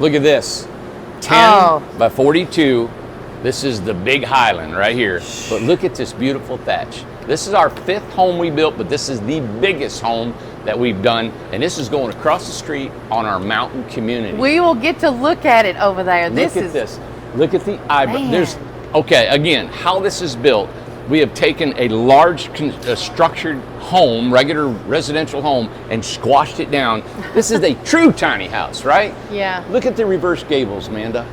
Look at this. 10 by 42. This is the big Highland right here. But look at this beautiful thatch. This is our 5th home we built, but this is the biggest home that we've done. And this is going across the street on our mountain community. We will get to look at it over there. Look at this. Look at the eyebrow. Okay, again, how this is built. We have taken a large structured home, regular residential home, and squashed it down. This is a true tiny house, right? Yeah. Look at the reverse gables, Amanda.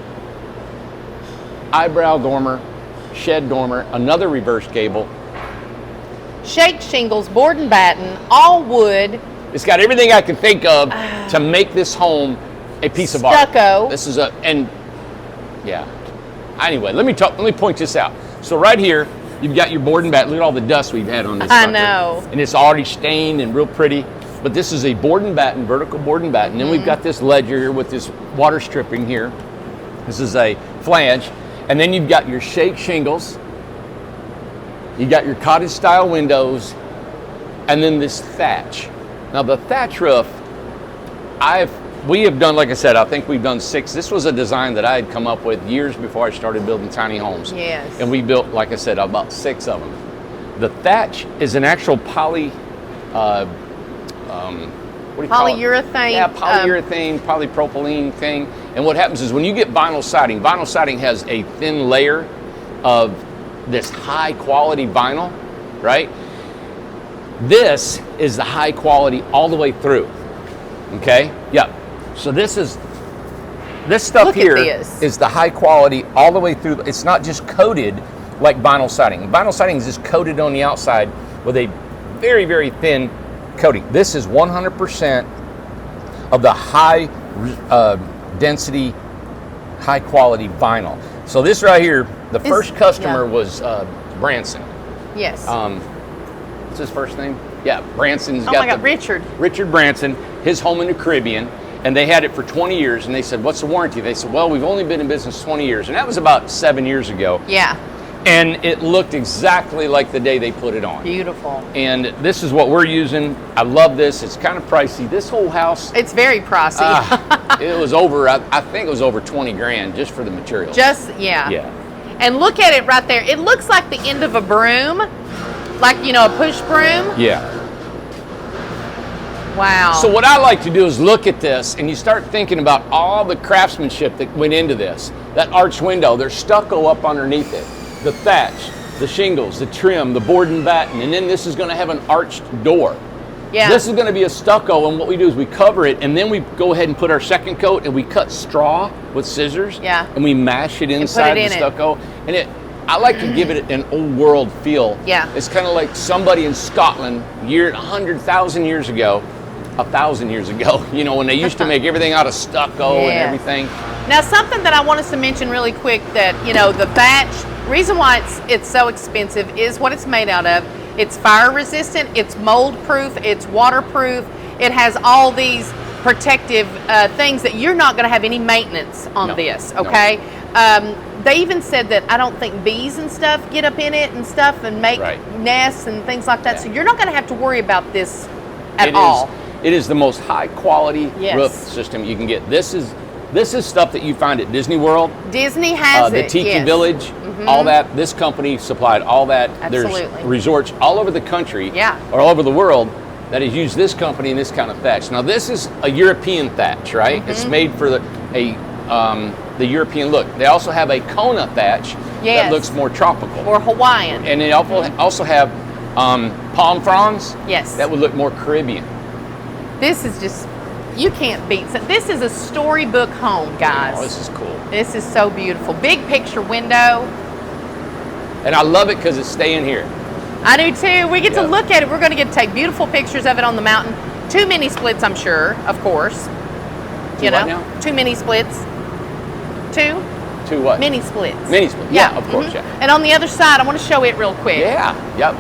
Eyebrow dormer, shed dormer, another reverse gable. Shake shingles, board and batten, all wood. It's got everything I can think of to make this home a piece of art. Stucco. This is yeah. Anyway, let me point this out. So right here, you've got your board and batten. Look at all the dust we've had on this sucker. I know. And it's already stained and real pretty. But this is a board and batten, vertical board and batten. Then we've got this ledger here with this water stripping here. This is a flange. And then you've got your shake shingles. You got your cottage style windows. And then this thatch. Now the thatch roof, we have done, like I said, I think we've done 6. This was a design that I had come up with years before I started building tiny homes. Yes. And we built, like I said, about 6 of them. The thatch is an actual what do you call it? Polyurethane. Yeah, polyurethane, polypropylene thing. And what happens is when you get vinyl siding has a thin layer of this high quality vinyl, right? This is the high quality all the way through. Okay? Yep. So this stuff here is the high quality all the way through. It's not just coated like vinyl siding. Vinyl siding is just coated on the outside with a very, very thin coating. This is 100% of the high density, high quality vinyl. So this right here, the first customer was Branson. Yes. What's his first name? Yeah, Branson's got my God, Richard. Richard Branson, his home in the Caribbean, and they had it for 20 years, and they said, what's the warranty? They said, well, we've only been in business 20 years, and that was about 7 years ago. Yeah. And it looked exactly like the day they put it on. Beautiful. And this is what we're using. I love this. It's kind of pricey. This whole house. It's very pricey. It was over, I think it was over 20 grand just for the materials. Yeah. Yeah. And look at it right there. It looks like the end of a broom, like, a push broom. Yeah. Wow. So what I like to do is look at this, and you start thinking about all the craftsmanship that went into this. That arched window, there's stucco up underneath it. The thatch, the shingles, the trim, the board and batten, and then this is going to have an arched door. Yeah. This is going to be a stucco, and what we do is we cover it, and then we go ahead and put our second coat, and we cut straw with scissors. Yeah. And we mash it inside the stucco, and I like to give it an old world feel. Yeah. It's kind of like somebody in Scotland 100,000 years ago, 1,000 years ago, when they used to make everything out of stucco and everything. Now, something that I want us to mention really quick that, the thatch, reason why it's so expensive is what it's made out of. It's fire resistant, it's mold proof, it's waterproof. It has all these protective things that you're not going to have any maintenance on this, okay? No. They even said that I don't think bees and stuff get up in it and stuff and make nests and things like that. Yeah. So you're not going to have to worry about this at all. It is the most high quality roof system you can get. This is stuff that you find at Disney World. Disney has the Tiki Village, all that. This company supplied all that. Absolutely. There's resorts all over the country, or all over the world, that has used this company and this kind of thatch. Now this is a European thatch, right? It's made for the European look. They also have a Kona thatch that looks more tropical. Or Hawaiian. And they also have palm fronds that would look more Caribbean. This is just, you can't beat. So this is a storybook home, guys. Oh, this is cool. This is so beautiful. Big picture window. And I love it because it's staying here. I do too. We get to look at it. We're going to get to take beautiful pictures of it on the mountain. 2 mini splits, I'm sure, of course. Now? 2 mini splits. 2? 2 what? Mini splits. Mini splits. Yeah, of course, And on the other side, I want to show it real quick. Yeah, yep.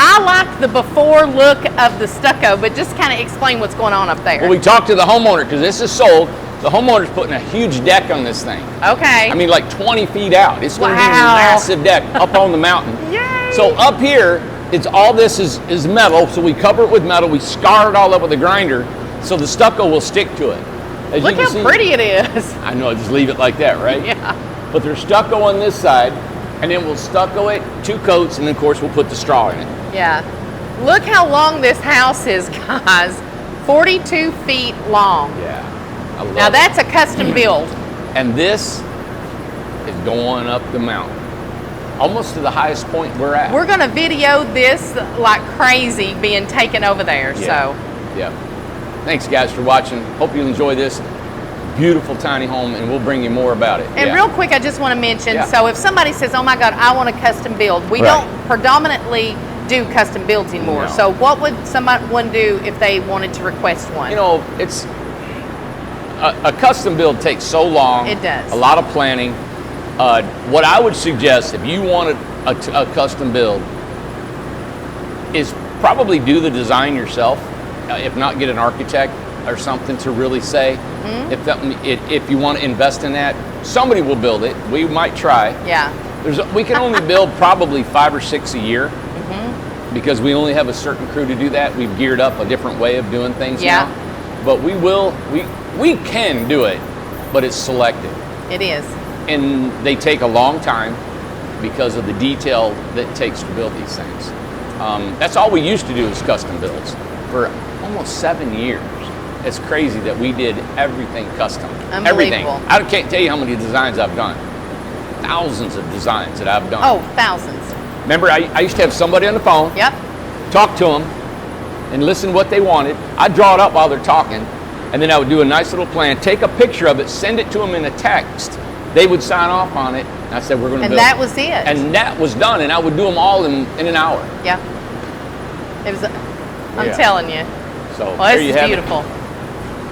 I like the before look of the stucco, but just kind of explain what's going on up there. Well, we talked to the homeowner because this is sold. The homeowner's putting a huge deck on this thing. Okay. I mean, like 20 feet out. It's going to be a massive deck up on the mountain. Yay! So up here, all this is metal. So we cover it with metal. We scar it all up with a grinder, so the stucco will stick to it. As Look you can how see, pretty it is. I know, just leave it like that, right? Yeah. But there's stucco on this side, and then we'll stucco it, 2 coats, and then of course we'll put the straw in it. Yeah. Look how long this house is, guys. 42 feet long. Yeah. I love Now it. that's a custom build. And this is going up the mountain, almost to the highest point we're at. We're gonna video this like crazy being taken over there, so. Yeah. Thanks guys for watching. Hope you enjoy this beautiful tiny home, and we'll bring you more about it. And real quick, I just want to mention, Yeah. so if somebody says, oh my God, I want a custom build, we Right. don't predominantly do custom builds anymore. No. So what would someone do if they wanted to request one? You know, it's a custom build takes so long. It does. A lot of planning. What I would suggest if you wanted a custom build is probably do the design yourself. If not, get an architect or something to really say. If you want to invest in that, somebody will build it. We might try. Yeah. We can only build probably 5 or 6 a year because we only have a certain crew to do that. We've geared up a different way of doing things Yeah. now. But we can do it, but it's selective. It is. And they take a long time because of the detail that it takes to build these things. That's all we used to do is custom builds for almost 7 years. It's crazy that we did everything custom. Everything. Unbelievable. I can't tell you how many designs I've done. Thousands of designs that I've done. Oh, thousands. Remember, I used to have somebody on the phone, Yep. talk to them, and listen what they wanted. I'd draw it up while they're talking, and then I would do a nice little plan, take a picture of it, send it to them in a text. They would sign off on it, and I said, we're going to And build that it. was it. And that was done, and I would do them all in an hour. Yeah. It was, I'm Yeah. telling you. So Well, there this you is have beautiful.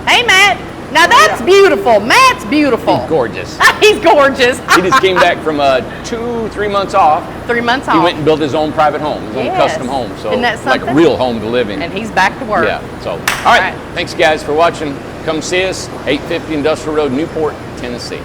Hey, Matt. Now that's beautiful. Matt's beautiful. it. He's gorgeous. He's gorgeous. He just came back from 2-3 months off. 3 months He off. went and built his own private home, his own Yes. custom home. So Isn't that like a something? real home to live in. And he's back to work. Yeah. So, all right. right. Thanks, guys, for watching. Come see us, 850 Industrial Road, Newport, Tennessee.